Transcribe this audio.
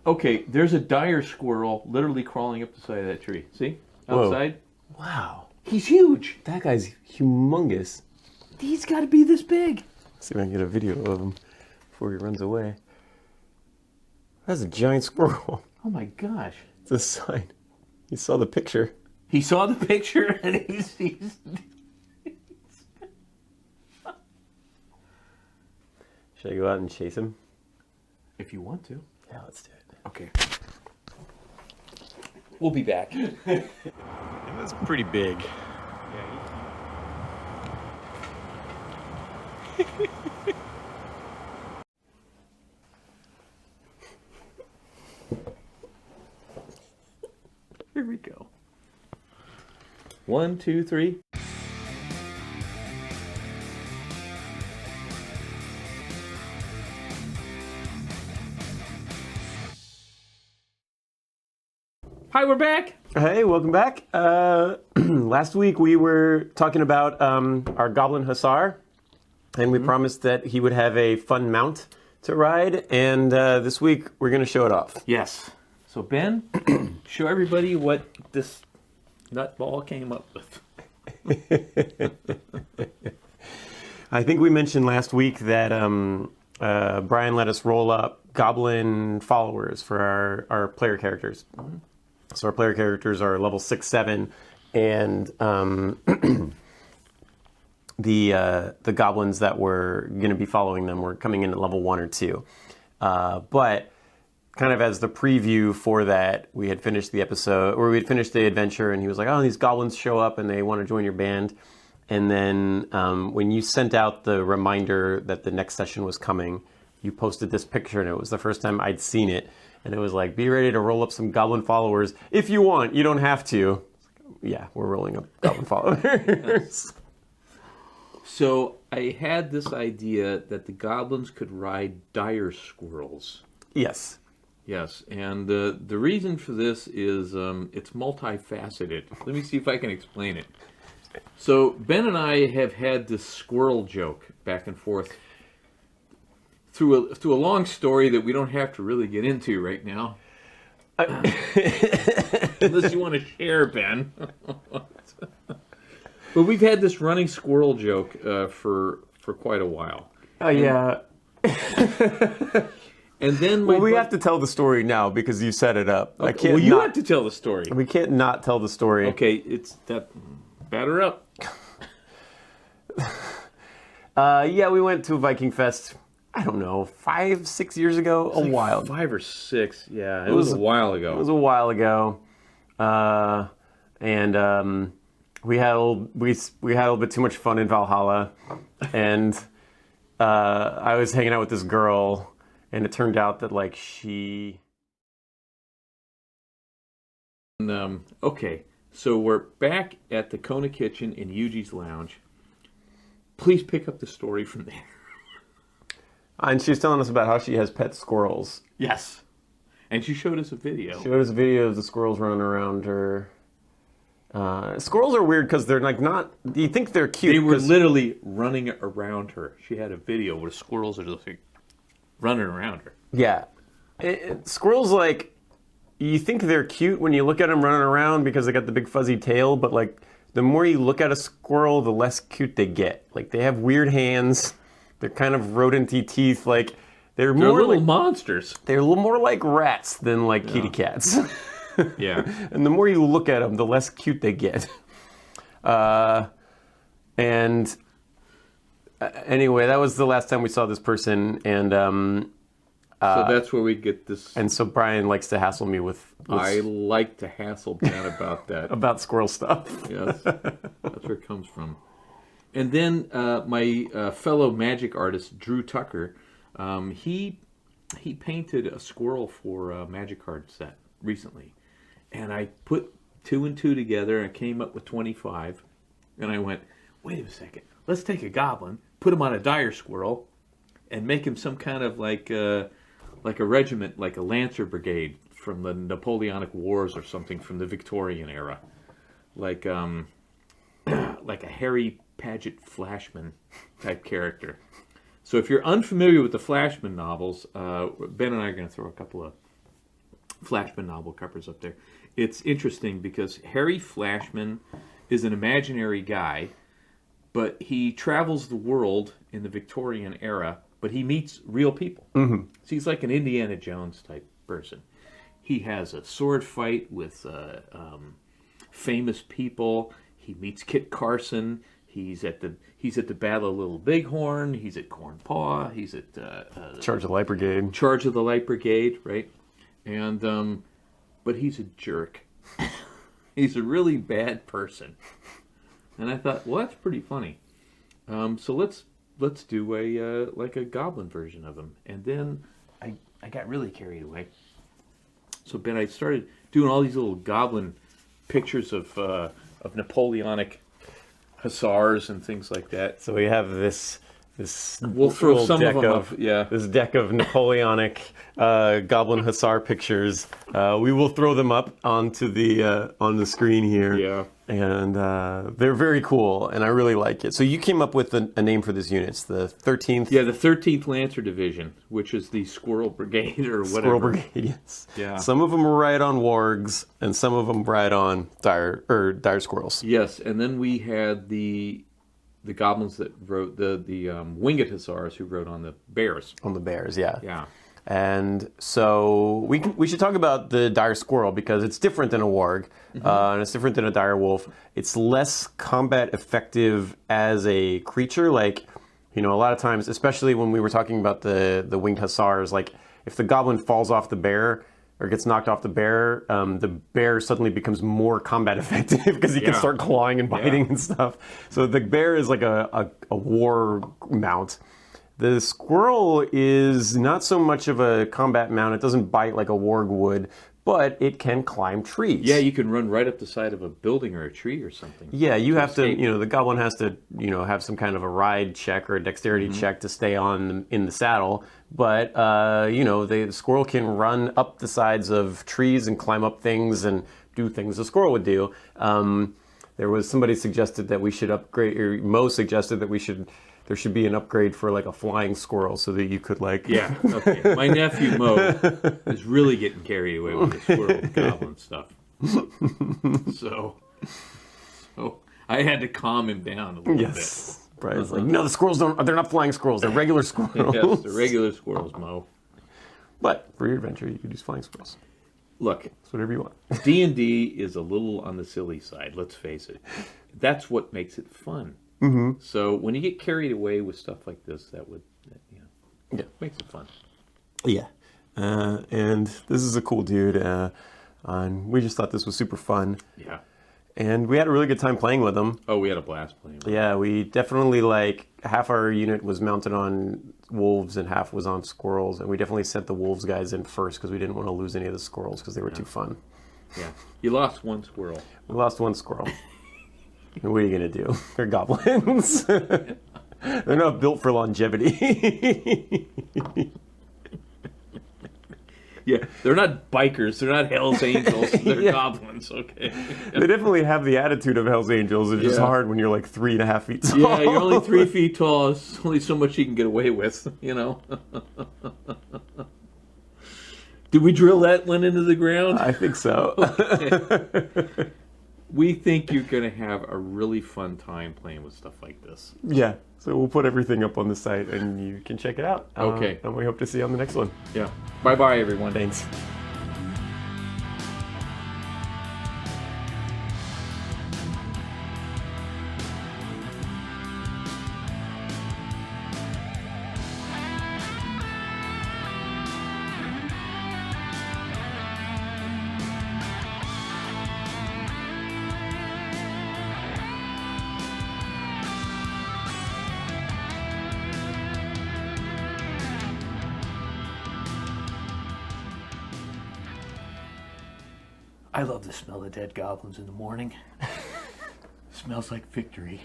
Okay, there's a dire squirrel literally crawling up the side of that tree. See? Outside? Whoa. Wow. He's huge. That guy's humongous. He's got to be this big. Let's see if I can get a video of him before he runs away. That's a giant squirrel. Oh my gosh. It's a sign. He saw the picture. He saw the picture and he's Should I go out and chase him? If you want to. Yeah, let's do it. Okay. We'll be back. It was pretty big. Here we go. 1, 2, 3. Hi, we're back. Hey, welcome back. Last week we were talking about our Goblin Hussar, and we promised that he would have a fun mount to ride, and this week we're going to show it off. Yes. So Ben, show everybody what this nutball came up with. I think we mentioned last week that Brian let us roll up Goblin followers for our player characters. So our player characters are level 6, 7, and the goblins that were going to be following them were coming in at level 1 or 2. But kind of as the preview for that, we had finished the episode, or we had finished the adventure, and he was like, "Oh, these goblins show up and they want to join your band." And then when you sent out the reminder that the next session was coming, you posted this picture, and it was the first time I'd seen it. And it was like, be ready to roll up some goblin followers if you want. You don't have to. Yeah, we're rolling up goblin followers. So I had this idea that the goblins could ride dire squirrels. Yes. Yes, and the reason for this is it's multifaceted. Let me see if I can explain it. So Ben and I have had this squirrel joke back and forth through a long story that we don't have to really get into right now. Unless you want to share, Ben. But we've had this running squirrel joke for quite a while. Yeah. And then we have to tell the story now because you set it up. Okay, I can't. You have to tell the story. We can't not tell the story. Okay, it's that. Batter up. Yeah, we went to Viking Fest. I don't know, 5, 6 years ago. A while. 5 or 6. Yeah, it was a while ago. It was a while ago, and we had a little bit too much fun in Valhalla, and I was hanging out with this girl, and it turned out that like she. Okay, so we're back at the Kona Kitchen in Yuji's Lounge. Please pick up the story from there. And she was telling us about how she has pet squirrels. Yes. And she showed us a video. She showed us a video of the squirrels running around her. Squirrels are weird because they're like not. You think they're cute? They were literally running around her. She had a video where squirrels are just like running around her. Yeah, squirrels like you think they're cute when you look at them running around because they got the big fuzzy tail, but like the more you look at a squirrel, the less cute they get. Like they have weird hands. They're kind of rodenty teeth. Like they're more little like monsters. They're a little more like rats than like kitty cats. Yeah. And the more you look at them, the less cute they get. And anyway, that was the last time we saw this person, and so that's where we get this. and so Brian likes to hassle me with I like to hassle Ben about that. about squirrel stuff. Yes, that's where it comes from. And then my fellow magic artist, Drew Tucker, he painted a squirrel for a magic card set recently. And I put 2 and 2 together and came up with 25. And I went, wait a second, let's take a goblin, put him on a dire squirrel, and make him some kind of like a regiment, like a Lancer Brigade from the Napoleonic Wars or something from the Victorian era. Like a Harry Paget Flashman type character. So if you're unfamiliar with the Flashman novels, Ben and I are going to throw a couple of Flashman novel covers up there. It's interesting because Harry Flashman is an imaginary guy, but he travels the world in the Victorian era, but he meets real people. Mm-hmm. So he's like an Indiana Jones type person. He has a sword fight with famous people. He meets Kit Carson. He's at the Battle of Little Bighorn. He's at Corn Paw. He's at Charge of the Light Brigade. Charge of the Light Brigade, right? And but he's a jerk. He's a really bad person. And I thought, well, that's pretty funny. So let's do a like a Goblin version of him. And then I got really carried away. So Ben, I started doing all these little Goblin pictures of Napoleonic Hussars and things like that. So we have this We'll throw little some deck of them up. Yeah. This deck of Napoleonic Goblin Hussar pictures. We will throw them up onto the on the screen here. Yeah. And they're very cool, and I really like it. So you came up with a name for this unit. It's the 13th. Yeah, the 13th Lancer Division, which is the Squirrel Brigade or whatever. Squirrel Brigade, yes. Yeah. Some of them ride on wargs, and some of them ride on dire squirrels. Yes, and then we had the goblins that rode the winged hussars who rode on the bears. On the bears, yeah. Yeah. And so we should talk about the dire squirrel because it's different than a warg, and it's different than a dire wolf. It's less combat effective as a creature. Like, a lot of times, especially when we were talking about the winged hussars, like if the goblin falls off the bear or gets knocked off the bear suddenly becomes more combat effective because he can start clawing and biting and stuff. So the bear is like a war mount. The squirrel is not so much of a combat mount. It doesn't bite like a warg would, but it can climb trees. Yeah, you can run right up the side of a building or a tree or something. Yeah, you have to, the goblin has to, have some kind of a ride check or a dexterity check to stay in the saddle. But, the squirrel can run up the sides of trees and climb up things and do things a squirrel would do. There was somebody suggested that we should upgrade, or Mo suggested that there should be an upgrade for like a flying squirrel so that you could Yeah, okay. My nephew Mo is really getting carried away with the squirrel goblin stuff. So I had to calm him down a little bit. Brian's like, no, the squirrels they're not flying squirrels, they're regular squirrels. Yes, they're regular squirrels, Mo. But for your adventure, you could use flying squirrels. Look, it's whatever you want. D&D is a little on the silly side, let's face it. That's what makes it fun. Mm-hmm. So when you get carried away with stuff like this, makes it fun. Yeah. And this is a cool dude. And we just thought this was super fun. Yeah. And we had a really good time playing with him. Oh, we had a blast playing with him. Yeah, we definitely half our unit was mounted on wolves and half was on squirrels. And we definitely sent the wolves guys in first because we didn't want to lose any of the squirrels because they were too fun. Yeah. You lost one squirrel. We lost one squirrel. And what are you going to do? They're goblins. They're not built for longevity. Yeah, they're not bikers. They're not Hell's Angels. They're goblins, okay? They definitely have the attitude of Hell's Angels. It's just hard when you're like 3.5 feet tall. Yeah, you're only 3 feet tall. It's only so much you can get away with, Did we drill that one into the ground? I think so. Okay. We think you're going to have a really fun time playing with stuff like this. Yeah. So we'll put everything up on the site and you can check it out. Okay. And we hope to see you on the next one. Yeah. Bye-bye, everyone. Thanks. I love the smell of dead goblins in the morning. Smells like victory.